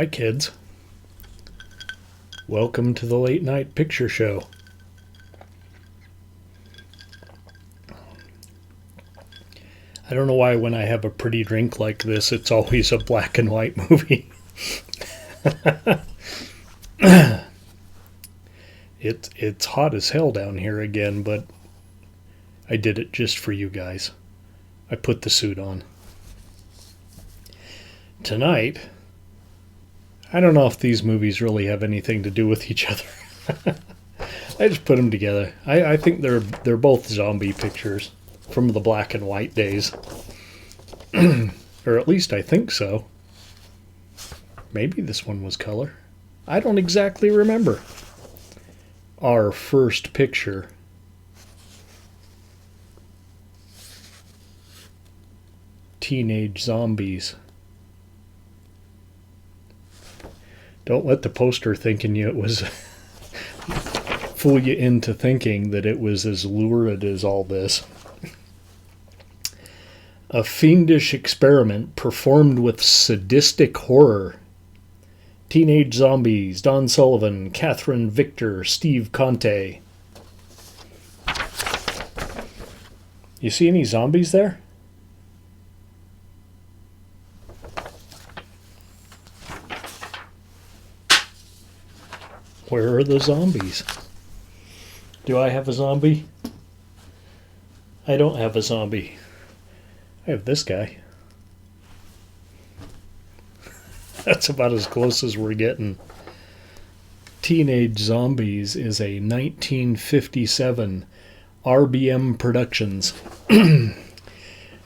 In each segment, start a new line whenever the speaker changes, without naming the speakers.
Hi, kids. Welcome to the Late Night Picture Show. I don't know why when I have a pretty drink like this, it's always a black and white movie. It's hot as hell down here again, but I did it just for you guys. I put the suit on. Tonight, I don't know if these movies really have anything to do with each other. I just put them together. I think they're both zombie pictures from the black and white days. Or at least I think so. Maybe this one was color. I don't exactly remember. Our first picture. Teenage zombies. Don't let the poster fool you into thinking that it was as lurid as all this. A fiendish experiment performed with sadistic horror. Teenage zombies, Don Sullivan, Catherine Victor, Steve Conte. You see any zombies there? Where are the zombies? Do I have a zombie? I don't have a zombie. I have this guy. That's about as close as we're getting. Teenage Zombies is a 1957 RBM Productions.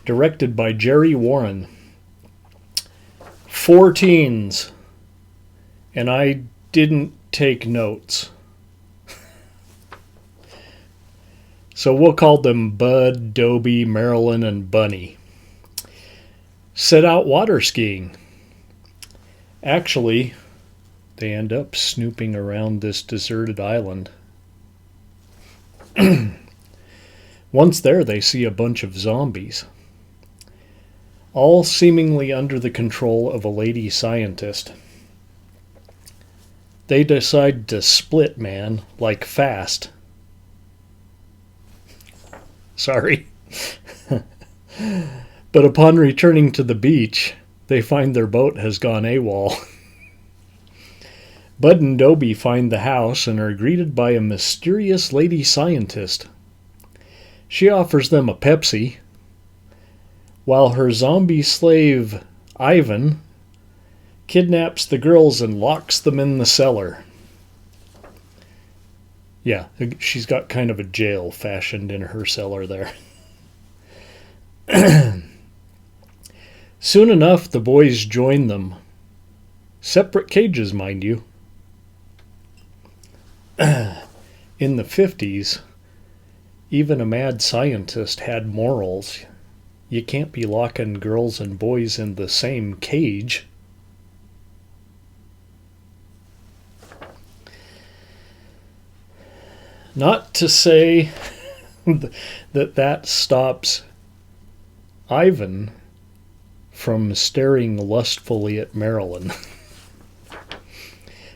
Directed by Jerry Warren. 4 teens. And I didn't take notes. So we'll call them Bud, Dobie, Marilyn, and Bunny. Set out water skiing. Actually, they end up snooping around this deserted island. Once there, they see a bunch of zombies, all seemingly under the control of a lady scientist. They decide to split, man, like fast. Sorry. But upon returning to the beach, they find their boat has gone AWOL. Bud and Dobie find the house and are greeted by a mysterious lady scientist. She offers them a Pepsi, while her zombie slave, Ivan, kidnaps the girls and locks them in the cellar. Yeah, she's got kind of a jail fashioned in her cellar there. Soon enough, the boys join them. Separate cages, mind you. In the 50s, even a mad scientist had morals. You can't be locking girls and boys in the same cage. Not to say that stops Ivan from staring lustfully at Marilyn.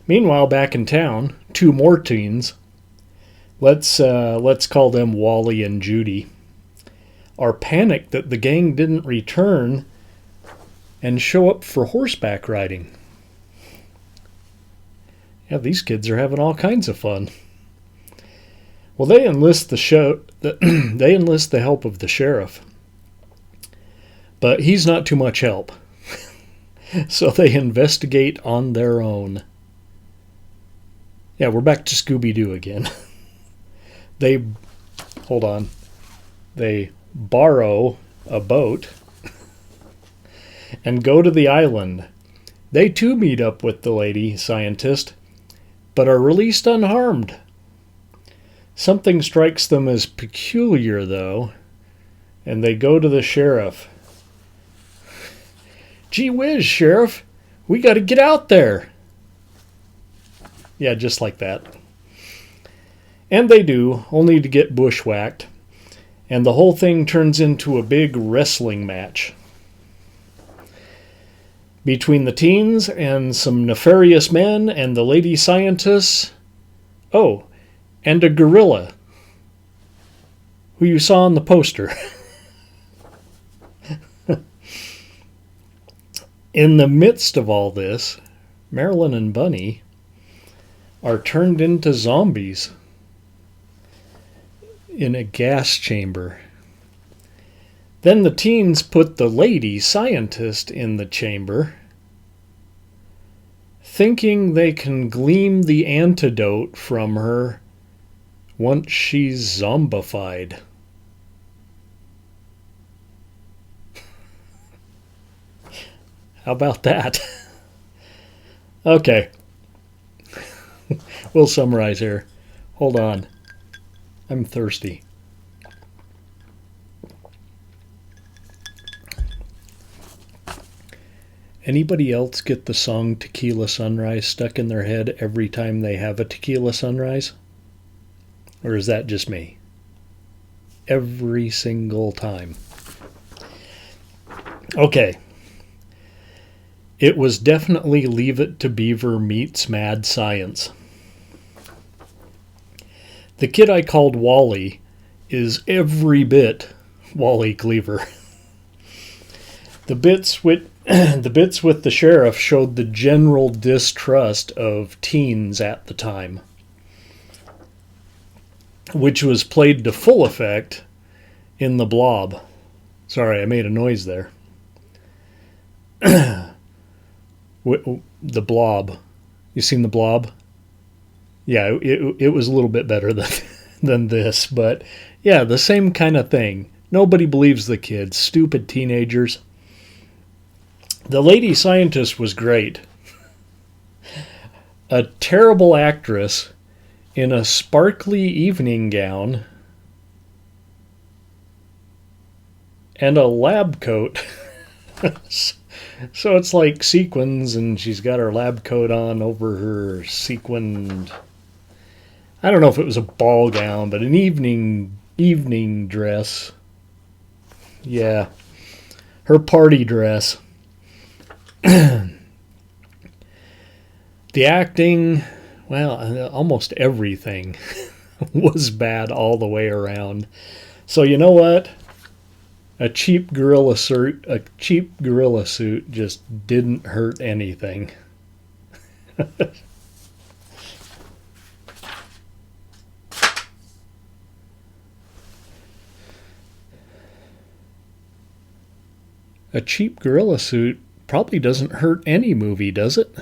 Meanwhile, back in town, 2 more teens, let's call them Wally and Judy, are panicked that the gang didn't return and show up for horseback riding. Yeah, these kids are having all kinds of fun. Well, they enlist the help of the sheriff. But he's not too much help. So they investigate on their own. Yeah, we're back to Scooby-Doo again. They borrow a boat and go to the island. They too meet up with the lady scientist, but are released unharmed. Something strikes them as peculiar, though, and they go to the sheriff. Gee whiz, Sheriff, we got to get out there. Yeah, just like that. And they do, only to get bushwhacked, and the whole thing turns into a big wrestling match. Between the teens and some nefarious men and the lady scientists. Oh, and a gorilla who you saw on the poster. In the midst of all this, Marilyn and Bunny are turned into zombies in a gas chamber. Then the teens put the lady scientist in the chamber, thinking they can glean the antidote from her once she's zombified. How about that? Okay. We'll summarize here. Hold on. I'm thirsty. Anybody else get the song Tequila Sunrise stuck in their head every time they have a tequila sunrise? Or is that just me? Every single time. Okay. It was definitely Leave It to Beaver meets Mad Science. The kid I called Wally is every bit Wally Cleaver. The bits with the sheriff showed the general distrust of teens at the time, which was played to full effect in The Blob. Sorry, I made a noise there. The Blob. You seen The Blob? Yeah, it was a little bit better than this, but yeah, the same kind of thing. Nobody believes the kids. Stupid teenagers. The lady scientist was great. A terrible actress in a sparkly evening gown and a lab coat. So it's like sequins, and she's got her lab coat on over her sequined, I don't know if it was a ball gown, but an evening dress. Yeah. Her party dress. The acting, well, almost everything was bad all the way around. So you know what? A cheap gorilla suit just didn't hurt anything. A cheap gorilla suit probably doesn't hurt any movie, does it?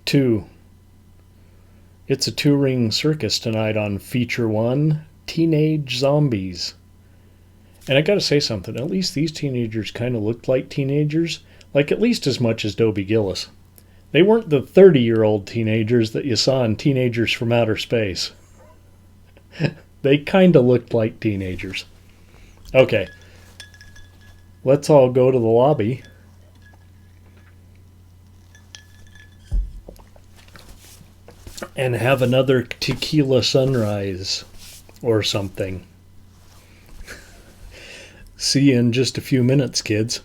Two. It's a touring circus tonight on Feature 1, Teenage Zombies. And I gotta say something, at least these teenagers kind of looked like teenagers, like at least as much as Dobie Gillis. They weren't the 30-year-old teenagers that you saw in Teenagers from Outer Space. They kind of looked like teenagers. Okay, let's all go to the lobby. And have another tequila sunrise or something. See you in just a few minutes, kids.